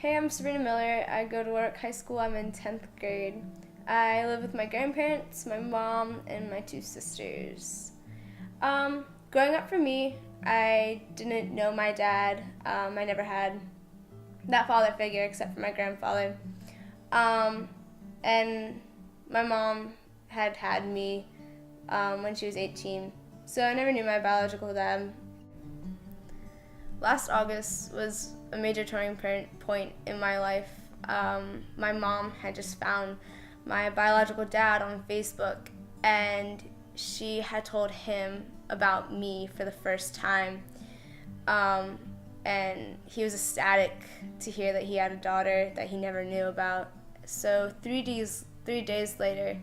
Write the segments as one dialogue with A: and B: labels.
A: Hey, I'm Sabrina Miller. I go to Warwick High School. I'm in 10th grade. I live with my grandparents, my mom, and my two sisters. Growing up for me, I didn't know my dad. I never had that father figure except for my grandfather. And my mom had me when she was 18, so I never knew my biological dad. Last August was a major turning point in my life. My mom had just found my biological dad on Facebook, and she had told him about me for the first time. And he was ecstatic to hear that he had a daughter that he never knew about. So 3 days later,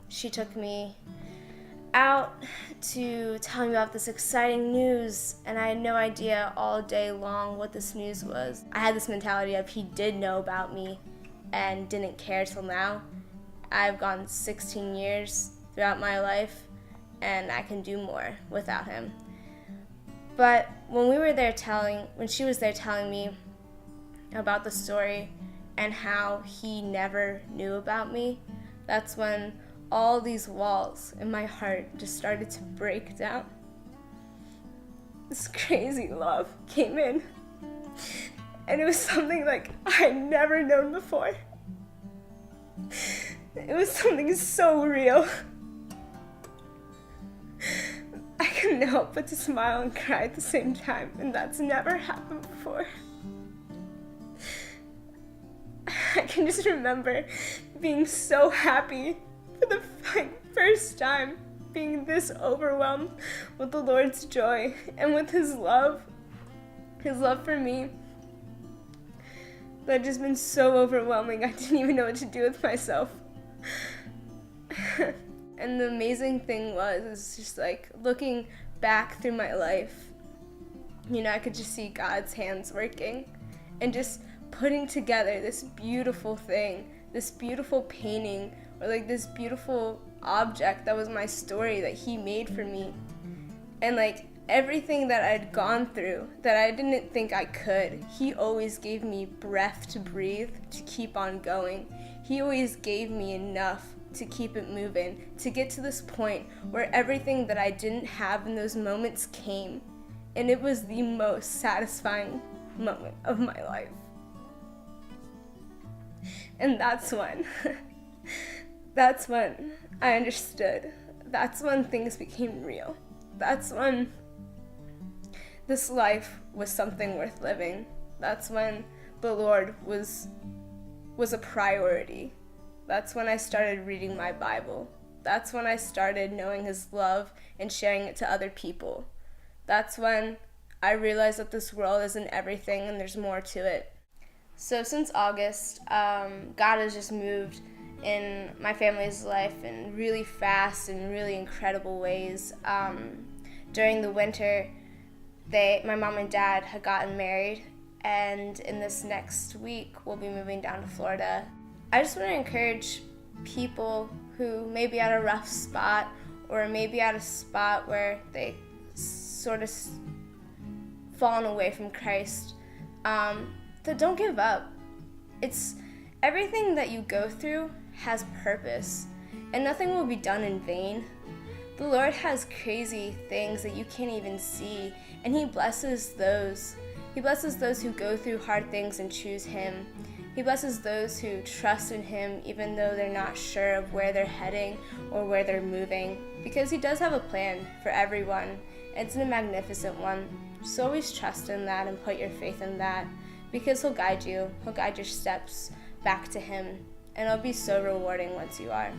A: she took me out to tell me about this exciting news, and I had no idea all day long what this news was. I had this mentality of he did know about me and didn't care till now. I've gone 16 years throughout my life, and I can do more without him. But when she was there telling me about the story and how he never knew about me, that's when all these walls in my heart just started to break down. This crazy love came in, and it was something like I'd never known before. It was something so real. I couldn't help but to smile and cry at the same time, and that's never happened before. I can just remember being so happy for the first time, being this overwhelmed with the Lord's joy and with His love for me. That had just been so overwhelming, I didn't even know what to do with myself. And the amazing thing was just like looking back through my life, I could just see God's hands working and just putting together this beautiful thing, this beautiful painting, or like this beautiful object that was my story that He made for me. And like everything that I'd gone through that I didn't think I could, He always gave me breath to breathe, to keep on going. He always gave me enough to keep it moving, to get to this point where everything that I didn't have in those moments came. And it was the most satisfying moment of my life. And that's when I understood. That's when things became real. That's when this life was something worth living. That's when the Lord was a priority. That's when I started reading my Bible. That's when I started knowing His love and sharing it to other people. That's when I realized that this world isn't everything and there's more to it. So since August, God has just moved in my family's life in really fast and really incredible ways. During the winter, my mom and dad had gotten married, and in this next week, we'll be moving down to Florida. I just want to encourage people who may be at a rough spot, or maybe at a spot where they sort of fallen away from Christ, that don't give up. It's everything that you go through has purpose, and nothing will be done in vain. The Lord has crazy things that you can't even see, and He blesses those. He blesses those who go through hard things and choose Him. He blesses those who trust in Him even though they're not sure of where they're heading or where they're moving, because He does have a plan for everyone. It's a magnificent one. So always trust in that and put your faith in that, because He'll guide you. He'll guide your steps back to Him, and it'll be so rewarding once you are.